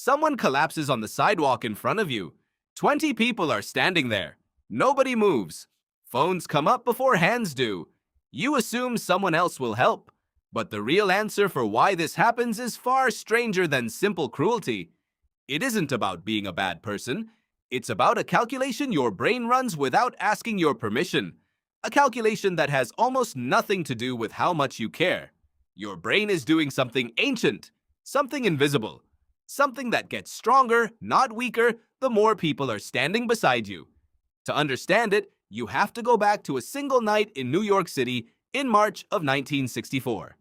Someone collapses on the sidewalk in front of you. 20 people are standing there. Nobody moves. Phones come up before hands do. You assume someone else will help. But the real answer for why this happens is far stranger than simple cruelty. It isn't about being a bad person. It's about a calculation your brain runs without asking your permission. A calculation that has almost nothing to do with how much you care. Your brain is doing something ancient, something invisible, something that gets stronger, not weaker, the more people are standing beside you. To understand it, you have to go back to a single night in New York City in March of 1964.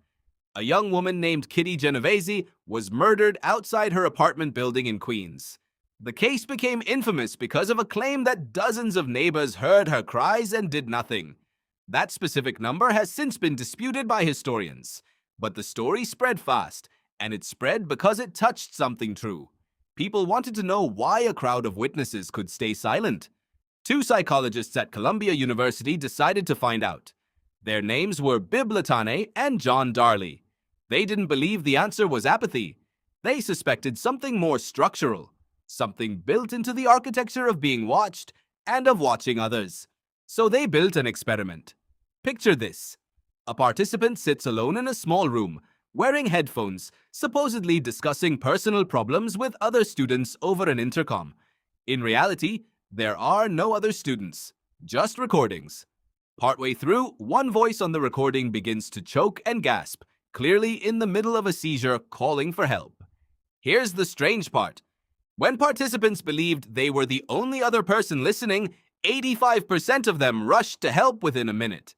A young woman named Kitty Genovese was murdered outside her apartment building in Queens. The case became infamous because of a claim that dozens of neighbors heard her cries and did nothing. That specific number has since been disputed by historians. But the story spread fast, and it spread because it touched something true. People wanted to know why a crowd of witnesses could stay silent. Two psychologists at Columbia University decided to find out. Their names were Bibb Latané and John Darley. They didn't believe the answer was apathy. They suspected something more structural, something built into the architecture of being watched and of watching others. So they built an experiment. Picture this. A participant sits alone in a small room, wearing headphones, supposedly discussing personal problems with other students over an intercom. In reality, there are no other students, just recordings. Partway through, one voice on the recording begins to choke and gasp, clearly in the middle of a seizure, calling for help. Here's the strange part. When participants believed they were the only other person listening, 85% of them rushed to help within a minute.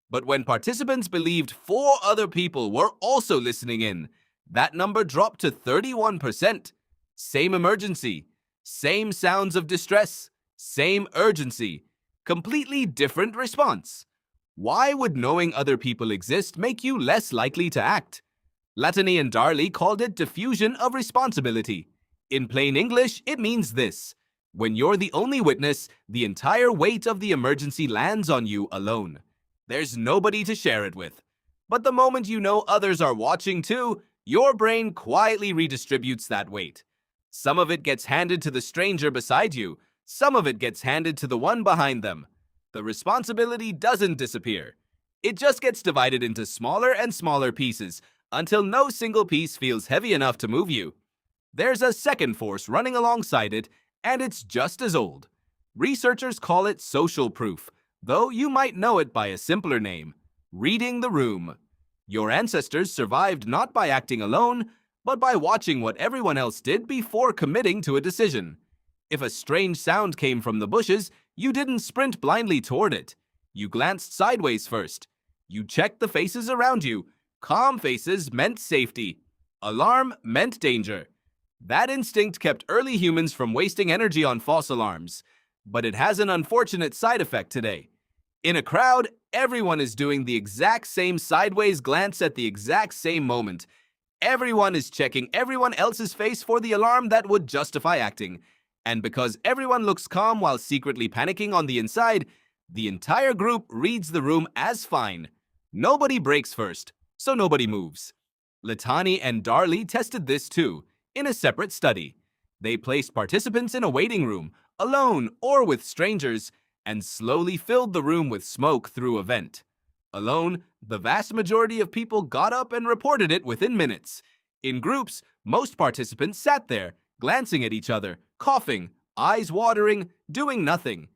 But when participants believed 4 other people were also listening in, that number dropped to 31%. Same emergency, same sounds of distress, same urgency, completely different response. Why would knowing other people exist make you less likely to act? Latané and Darley called it diffusion of responsibility. In plain English, it means this. When you're the only witness, the entire weight of the emergency lands on you alone. There's nobody to share it with. But the moment you know others are watching too, your brain quietly redistributes that weight. Some of it gets handed to the stranger beside you. Some of it gets handed to the one behind them. The responsibility doesn't disappear. It just gets divided into smaller and smaller pieces until no single piece feels heavy enough to move you. There's a second force running alongside it, and it's just as old. Researchers call it social proof, though you might know it by a simpler name, reading the room. Your ancestors survived not by acting alone, but by watching what everyone else did before committing to a decision. If a strange sound came from the bushes, you didn't sprint blindly toward it. You glanced sideways first. You checked the faces around you. Calm faces meant safety. Alarm meant danger. That instinct kept early humans from wasting energy on false alarms. But it has an unfortunate side effect today. In a crowd, everyone is doing the exact same sideways glance at the exact same moment. Everyone is checking everyone else's face for the alarm that would justify acting. And because everyone looks calm while secretly panicking on the inside, the entire group reads the room as fine. Nobody breaks first, so nobody moves. Latané and Darley tested this too, in a separate study. They placed participants in a waiting room, alone or with strangers, and slowly filled the room with smoke through a vent. Alone, the vast majority of people got up and reported it within minutes. In groups, most participants sat there, glancing at each other, coughing, eyes watering, doing nothing.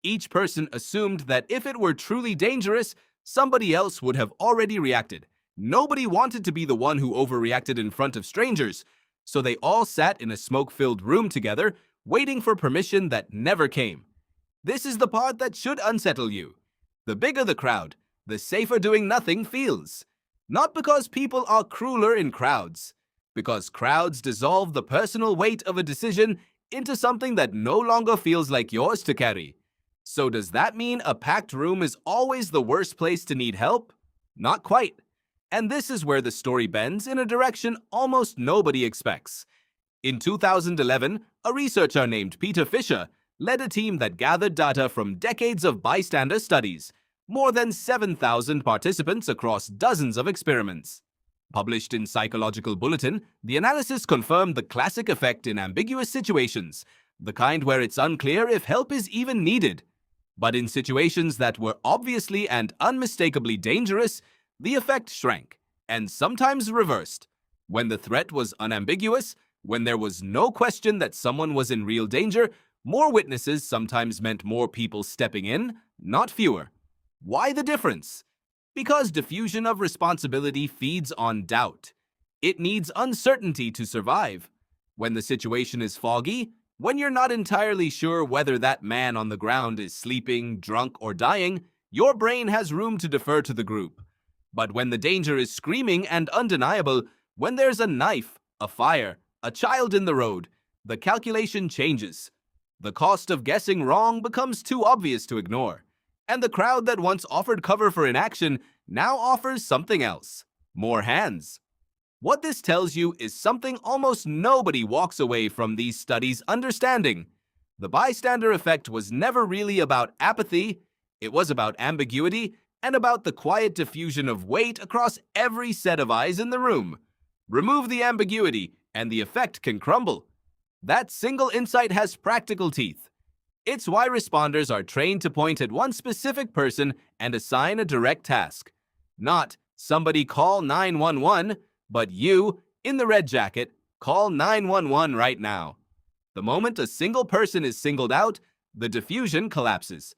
Each person assumed that if it were truly dangerous, somebody else would have already reacted. Nobody wanted to be the one who overreacted in front of strangers, so they all sat in a smoke-filled room together, waiting for permission that never came. This is the part that should unsettle you. The bigger the crowd, the safer doing nothing feels. Not because people are crueler in crowds, because crowds dissolve the personal weight of a decision into something that no longer feels like yours to carry. So does that mean a packed room is always the worst place to need help? Not quite. And this is where the story bends in a direction almost nobody expects. In 2011, a researcher named Peter Fisher led a team that gathered data from decades of bystander studies, more than 7,000 participants across dozens of experiments. Published in Psychological Bulletin, the analysis confirmed the classic effect in ambiguous situations, the kind where it's unclear if help is even needed. But in situations that were obviously and unmistakably dangerous, the effect shrank, and sometimes reversed. When the threat was unambiguous, when there was no question that someone was in real danger, more witnesses sometimes meant more people stepping in, not fewer. Why the difference? Because diffusion of responsibility feeds on doubt. It needs uncertainty to survive. When the situation is foggy, when you're not entirely sure whether that man on the ground is sleeping, drunk, or dying, your brain has room to defer to the group. But when the danger is screaming and undeniable, when there's a knife, a fire, a child in the road, the calculation changes. The cost of guessing wrong becomes too obvious to ignore. And the crowd that once offered cover for inaction now offers something else: more hands. What this tells you is something almost nobody walks away from these studies understanding. The bystander effect was never really about apathy. It was about ambiguity and about the quiet diffusion of weight across every set of eyes in the room. Remove the ambiguity, and the effect can crumble. That single insight has practical teeth. It's why responders are trained to point at one specific person and assign a direct task. Not somebody call 911, but you, in the red jacket, call 911 right now. The moment a single person is singled out, the diffusion collapses.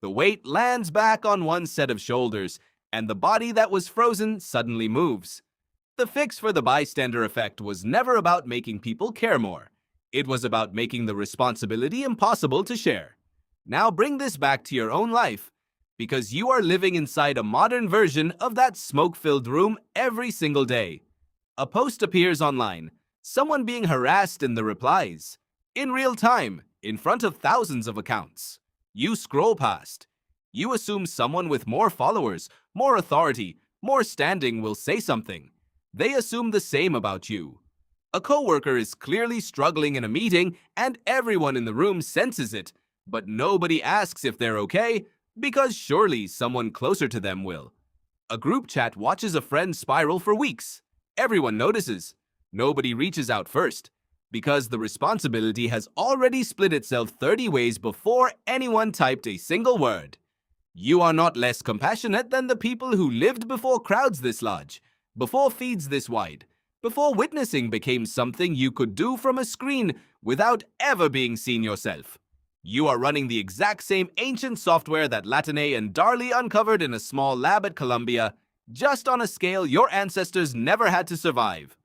The weight lands back on one set of shoulders, and the body that was frozen suddenly moves. The fix for the bystander effect was never about making people care more. It was about making the responsibility impossible to share. Now bring this back to your own life, because you are living inside a modern version of that smoke-filled room every single day. A post appears online, someone being harassed in the replies. In real time, in front of thousands of accounts. You scroll past. You assume someone with more followers, more authority, more standing will say something. They assume the same about you. A coworker is clearly struggling in a meeting and everyone in the room senses it, but nobody asks if they're okay because surely someone closer to them will. A group chat watches a friend spiral for weeks. Everyone notices. Nobody reaches out first because the responsibility has already split itself 30 ways before anyone typed a single word. You are not less compassionate than the people who lived before crowds this large, before feeds this wide, before witnessing became something you could do from a screen without ever being seen yourself. You are running the exact same ancient software that Latine and Darley uncovered in a small lab at Columbia, just on a scale your ancestors never had to survive.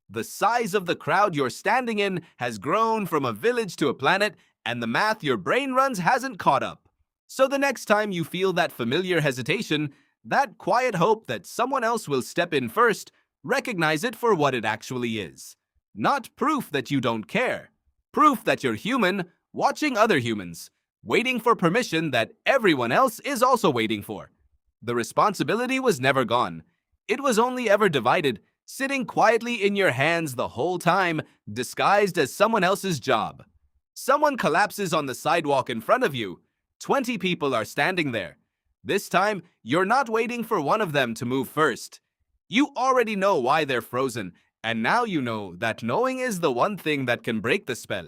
The size of the crowd you're standing in has grown from a village to a planet, and the math your brain runs hasn't caught up. So the next time you feel that familiar hesitation, that quiet hope that someone else will step in first, recognize it for what it actually is. Not proof that you don't care. Proof that you're human, watching other humans, waiting for permission that everyone else is also waiting for. The responsibility was never gone. It was only ever divided, sitting quietly in your hands the whole time, disguised as someone else's job. Someone collapses on the sidewalk in front of you. 20 people are standing there. This time, you're not waiting for one of them to move first. You already know why they're frozen, and now you know that knowing is the one thing that can break the spell.